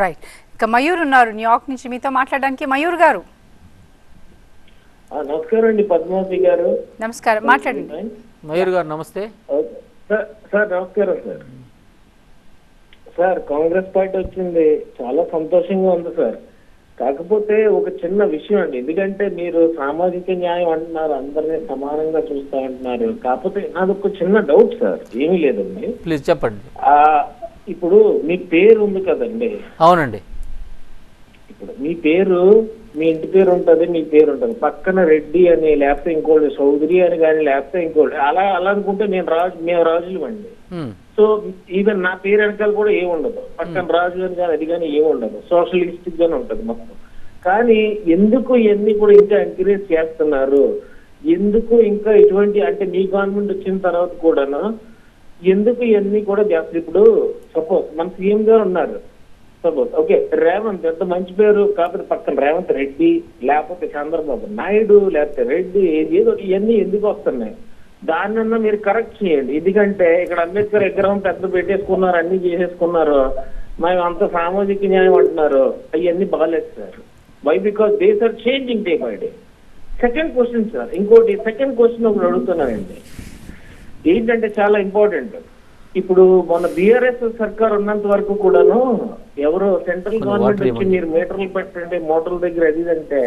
Right. ఇక మయూర్ ఉన్నారు New York నుంచి మీతో మాట్లాడడానికి. మయూర్ గారు నమస్కారం అండి పద్మావతి గారు. నమస్కారం, మాట్లాడండి. మయూర్ గారు నమస్తే. సార్ నమస్కారం సార్. సార్ కాంగ్రెస్ పార్టీ వచ్చింది, చాలా సంతోషంగా ఉంది సార్. కాకపోతే ఒక చిన్న విషయం అండి, ఎందుకంటే మీరు సామాజిక న్యాయం అంటున్నారు, అందరినీ సమానంగా చూస్తా అంటున్నారు. కాకపోతే నాది ఒక చిన్న డౌట్ సార్. ఏమీ లేదండి, ప్లీజ్ చెప్పండి. ఇప్పుడు మీ పేరు ఉంది కదండి. అవునండి. ఇప్పుడు మీ పేరు, మీ ఇంటి పేరు ఉంటది, మీ పేరు ఉంటది, పక్కన రెడ్డి అని లేకపోతే ఇంకోటి చౌదరి అని కానీ లేకపోతే ఇంకోటి అలా అనుకుంటే మేము రాజులు అండి. సో ఈవెన్ నా పేరు వెనకాల కూడా ఏముండదు, పక్కన రాజు అని కానీ అది కానీ ఏముండదు, సోషలిస్టిక్ గానే ఉంటది మొత్తం. కానీ ఎందుకు ఇవన్నీ కూడా ఇంకా ఎంకరేజ్ చేస్తున్నారు? ఎందుకు ఇంకా ఇటువంటి, అంటే మీ గవర్నమెంట్ వచ్చిన తర్వాత కూడాను ఎందుకు ఇవన్నీ కూడా చేస్తారు? ఇప్పుడు సపోజ్ మన సీఎం గారు ఉన్నారు, సపోజ్ ఓకే రేవంత్ ఎంత మంచి పేరు, కాకపోతే పక్కన రేవంత్ రెడ్డి లేకపోతే చంద్రబాబు నాయుడు లేకపోతే రెడ్డి ఏదో ఇవన్నీ ఎందుకు వస్తున్నాయి? దాన్నన్నా మీరు కరెక్ట్ చేయండి. ఎందుకంటే ఇక్కడ అంబేద్కర్ విగ్రహం పెద్ద పెట్టేసుకున్నారు, అన్ని చేసేసుకున్నారు, మేము అంత సామాజిక న్యాయం అంటున్నారు, అవన్నీ బాగాలేదు sir. Why? Because these are changing day by day. Second question sir, ఇంకోటి సెకండ్ క్వశ్చన్ ఒకటి అడుగుతున్నానండి, ఏంటంటే చాలా ఇంపార్టెంట్. ఇప్పుడు మొన్న బిఆర్ఎస్ సర్కార్ ఉన్నంత వరకు కూడాను ఎవరో సెంట్రల్ గవర్నమెంట్ వచ్చి మీరు మీటర్లు పెట్టండి మోటార్ల దగ్గర అది అంటే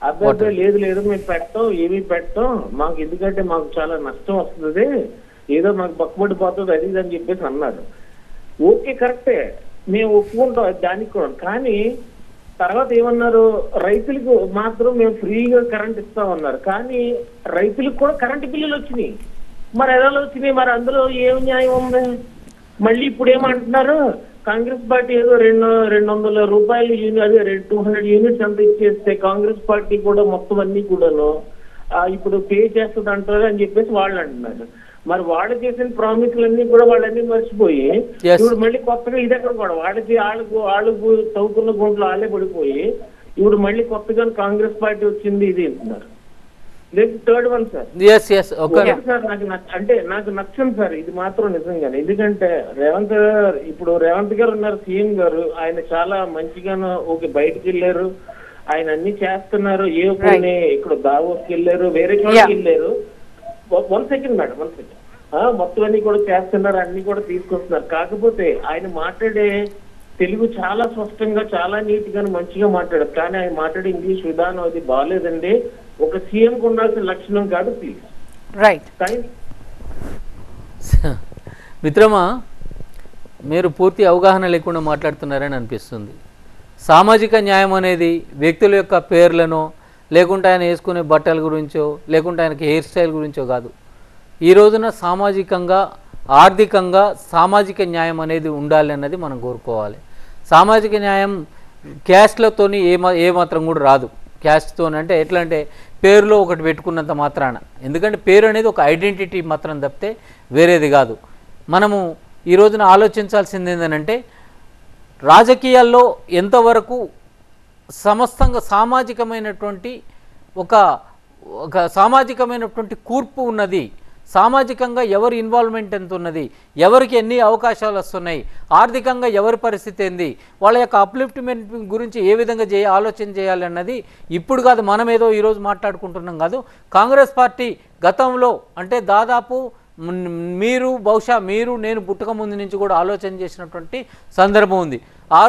అబ్బాయి లేదు మేము పెట్టాం, ఏమీ పెట్టాం, మాకు ఎందుకంటే మాకు చాలా నష్టం వస్తుంది, ఏదో మాకు పక్కబడిపోతుంది అది ఇది అని చెప్పేసి అన్నారు. ఓకే కరెక్టే, మేము ఒప్పుకుంటాం దానికి కూడా. కానీ తర్వాత ఏమన్నారు, రైతులకు మాత్రం మేము ఫ్రీగా కరెంట్ ఇస్తామన్నారు. కానీ రైతులకు కూడా కరెంటు బిల్లులు వచ్చినాయి. మరి ఎలా వచ్చినాయి? మరి అందులో ఏం న్యాయం ఉంది? మళ్ళీ ఇప్పుడు ఏమంటున్నారు, కాంగ్రెస్ పార్టీ ఏదో 200 రూపాయలు అదే 200 యూనిట్స్ అంత ఇచ్చేస్తే కాంగ్రెస్ పార్టీ కూడా మొత్తం అన్ని కూడాను ఇప్పుడు పే చేస్తుంది అంటారు అని చెప్పేసి వాళ్ళు అంటున్నారు. మరి వాళ్ళు చేసిన ప్రామిస్లన్నీ కూడా వాళ్ళన్నీ మర్చిపోయి ఇప్పుడు మళ్ళీ కొత్తగా ఇది ఎక్కడ కూడా వాళ్ళకు తవ్వుకున్న గుంట్లో వాళ్ళే పడిపోయి ఇప్పుడు మళ్ళీ కొత్తగా కాంగ్రెస్ పార్టీ వచ్చింది ఇది అంటున్నారు. థర్డ్ వన్ సార్, నాకు నచ్చండి సార్ ఇది మాత్రం నిజంగానే. ఎందుకంటే రేవంత్ గారు ఉన్నారు, సీఎం గారు, ఆయన చాలా మంచిగాను ఓకే బయటకు వెళ్ళారు, ఆయన అన్ని చేస్తున్నారు. ఏ కొన్ని ఇక్కడ దావోస్కి వెళ్ళారు, వేరే చోటుకి వెళ్ళారు. వన్ సెకండ్ మేడం, మొత్తం అన్ని కూడా చేస్తున్నారు, అన్ని కూడా తీసుకొస్తున్నారు. కాకపోతే ఆయన మాట్లాడే తెలుగు చాలా స్పష్టంగా చాలా నీట్ గా మంచిగా మాట్లాడారు. కానీ ఆయన మాట్లాడే ఇంగ్లీష్ విధానం అది బాగాలేదండి. ఒక సీఎం కు ఉండాల్సిన లక్షణం కాదు. ప్లీజ్. రైట్. మిత్రమా, మీరు పూర్తి అవగాహన లేకుండా మాట్లాడుతున్నారని అనిపిస్తుంది. సామాజిక న్యాయం అనేది వ్యక్తుల యొక్క పేర్లను లేకుంటే ఆయన వేసుకునే బట్టల గురించో లేకుంటే ఆయనకి హెయిర్ స్టైల్ గురించో కాదు. ఈ రోజున సామాజికంగా ఆర్థికంగా సామాజిక న్యాయం అనేది ఉండాలి అన్నది మనం కోరుకోవాలి. సామాజిక న్యాయం క్యాస్ట్లతోని ఏమాత్రం కూడా రాదు. క్యాస్ట్తో అంటే ఎట్లా అంటే పేరులో ఒకటి పెట్టుకున్నంత మాత్రాన, ఎందుకంటే పేరు అనేది ఒక ఐడెంటిటీ మాత్రం తప్పితే వేరేది కాదు. మనము ఈ రోజున ఆలోచించాల్సింది ఏంటంటే రాజకీయాల్లో ఎంతవరకు సామాజికమైనటువంటి ఒక సామాజికమైనటువంటి కూర్పు ఉన్నది, సామాజికంగా ఎవరి ఇన్వాల్వ్మెంట్ ఎంత ఉన్నది, ఎవరికి ఎన్ని అవకాశాలు వస్తున్నాయి, ఆర్థికంగా ఎవరి పరిస్థితి ఏంది, వాళ్ళ యొక్క అప్లిఫ్ట్మెంట్ గురించి ఏ విధంగా ఆలోచన చేయాలి అన్నది ఇప్పుడు కాదు, మనం ఏదో ఈరోజు మాట్లాడుకుంటున్నాం కాదు. కాంగ్రెస్ పార్టీ గతంలో అంటే దాదాపు బహుశా నేను పుట్టక ముందు నుంచి కూడా ఆలోచన చేసినటువంటి సందర్భం ఉంది. ఆ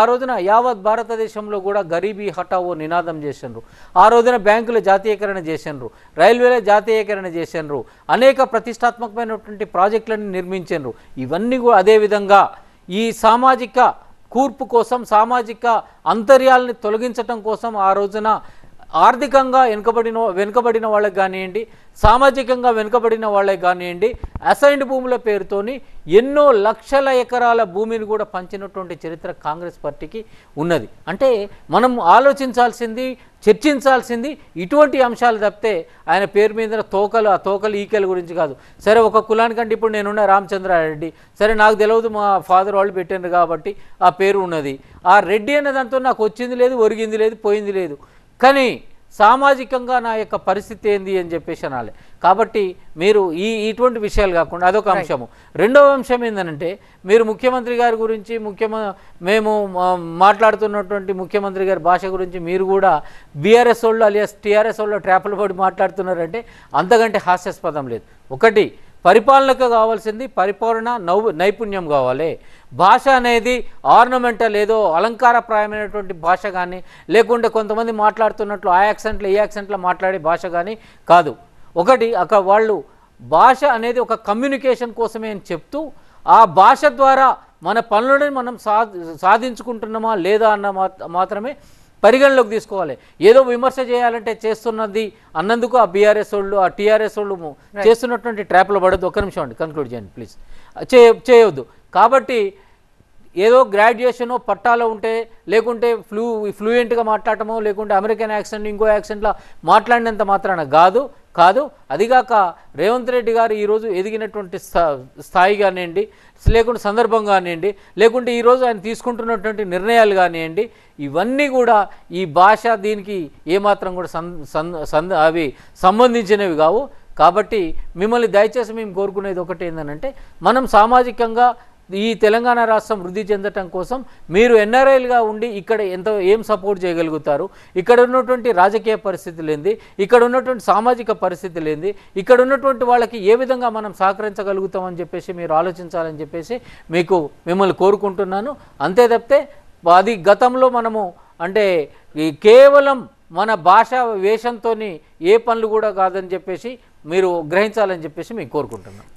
రోజున యావత్ భారతదేశంలో కూడా గరీబీ హఠావో నినాదం చేసినారు. ఆ రోజున బ్యాంకుల జాతీయకరణ చేసినారు, రైల్వేల జాతీయకరణ చేసినారు, అనేక ప్రతిష్టాత్మకమైనటువంటి ప్రాజెక్టులను నిర్మించారు. ఇవన్నీ కూడా అదేవిధంగా ఈ సామాజిక కూర్పు కోసం, సామాజిక అంతర్యాలని తొలగించడం కోసం ఆ రోజున ఆర్థికంగా వెనుకబడిన వాళ్ళకి కానివ్వండి, సామాజికంగా వెనుకబడిన వాళ్ళకి కానివ్వండి, అసైన్డ్ భూముల పేరుతోని ఎన్నో లక్షల ఎకరాల భూమిని కూడా పంచినటువంటి చరిత్ర కాంగ్రెస్ పార్టీకి ఉన్నది. అంటే మనం ఆలోచించాల్సింది, చర్చించాల్సింది ఇటువంటి అంశాలు తప్పితే ఆయన పేరు మీద తోకలు ఈకల గురించి కాదు. సరే ఒక కులానికంటే ఇప్పుడు నేనున్న రామచంద్రారెడ్డి, సరే నాకు తెలియదు మా ఫాదర్ వాళ్ళు పెట్టారు కాబట్టి ఆ పేరు ఉన్నది. ఆ రెడ్డి అనే దాంతో నాకు వచ్చింది లేదు, ఒరిగింది లేదు, పోయింది లేదు. కానీ సామాజికంగా నా యొక్క పరిస్థితి ఏంది అని చెప్పేసి అనాలి. కాబట్టి మీరు ఇటువంటి విషయాలు కాకుండా అదొక అంశము. రెండవ అంశం ఏంటంటే మీరు ముఖ్యమంత్రి గారి గురించి మేము మాట్లాడుతున్నటువంటి ముఖ్యమంత్రి గారి భాష గురించి మీరు కూడా బీఆర్ఎస్ వాళ్ళు అలియాస్ టీఆర్ఎస్ వాళ్ళు ట్రాప్లు పడి మాట్లాడుతున్నారంటే అంతకంటే హాస్యాస్పదం లేదు. ఒకటి, పరిపాలనకు కావాల్సింది పరిపూర్ణ నైపుణ్యం కావాలి. భాష అనేది ఆర్నమెంటల్ ఏదో అలంకారప్రాయమైనటువంటి భాష కానీ, లేకుంటే కొంతమంది మాట్లాడుతున్నట్లు ఆ యాక్సెంట్లో ఈ యాక్సెంట్లో మాట్లాడే భాష కానీ కాదు. ఒకటి, వాళ్ళు భాష అనేది ఒక కమ్యూనికేషన్ కోసమే అని చెప్తూ ఆ భాష ద్వారా మన పనులను మనం సాధించుకుంటున్నామా లేదా అన్న మాత్రమే పరిగణలోకి తీసుకోవాలి. ఏదో విమర్శ చేయాలంటే చేస్తున్నది అన్నందుకు ఆ బీఆర్ఎస్ వాళ్ళు ఆ టీఆర్ఎస్ వాళ్ళు చేస్తున్నటువంటి ట్రాప్లో పడద్దు. ఒక్క నిమిషం అండి, కన్క్లూడ్ చేయండి ప్లీజ్. చేయవద్దు. కాబట్టి ఏదో గ్రాడ్యుయేషనో పట్టాలో ఉంటే, లేకుంటే ఫ్లూయెంట్గా మాట్లాడటమో, లేకుంటే అమెరికన్ యాక్సెంట్ ఇంకో యాక్సెంట్లో మాట్లాడినంత మాత్రాన కాదు. అదిగాక రేవంత్ రెడ్డి గారు ఈరోజు ఎదిగినటువంటి స్థాయి కానివ్వండి, లేకుంటే సందర్భం కానివ్వండి, లేకుంటే ఈరోజు ఆయన తీసుకుంటున్నటువంటి నిర్ణయాలు కానివ్వండి, ఇవన్నీ కూడా ఈ భాష దీనికి ఏమాత్రం కూడా అవి సంబంధించినవి కావు. కాబట్టి మిమ్మల్ని దయచేసి మేము కోరుకునేది ఒకటి ఏంటంటే, మనం సామాజికంగా ఈ తెలంగాణ రాష్ట్రం వృద్ధి చెందటం కోసం మీరు ఎన్ఆర్ఐలుగా ఉండి ఇక్కడ ఏం సపోర్ట్ చేయగలుగుతారు, ఇక్కడ ఉన్నటువంటి రాజకీయ పరిస్థితులు ఏంది, ఇక్కడ ఉన్నటువంటి సామాజిక పరిస్థితులు ఏంది, ఇక్కడ ఉన్నటువంటి వాళ్ళకి ఏ విధంగా మనం సహకరించగలుగుతామని చెప్పేసి మీరు ఆలోచించాలని చెప్పేసి మిమ్మల్ని కోరుకుంటున్నాను. అంతే తప్పితే అది గతంలో మనము అంటే కేవలం మన భాష వేషంతో ఏ పనులు కూడా కాదని చెప్పేసి మీరు గ్రహించాలని చెప్పేసి మీకు కోరుకుంటున్నాను.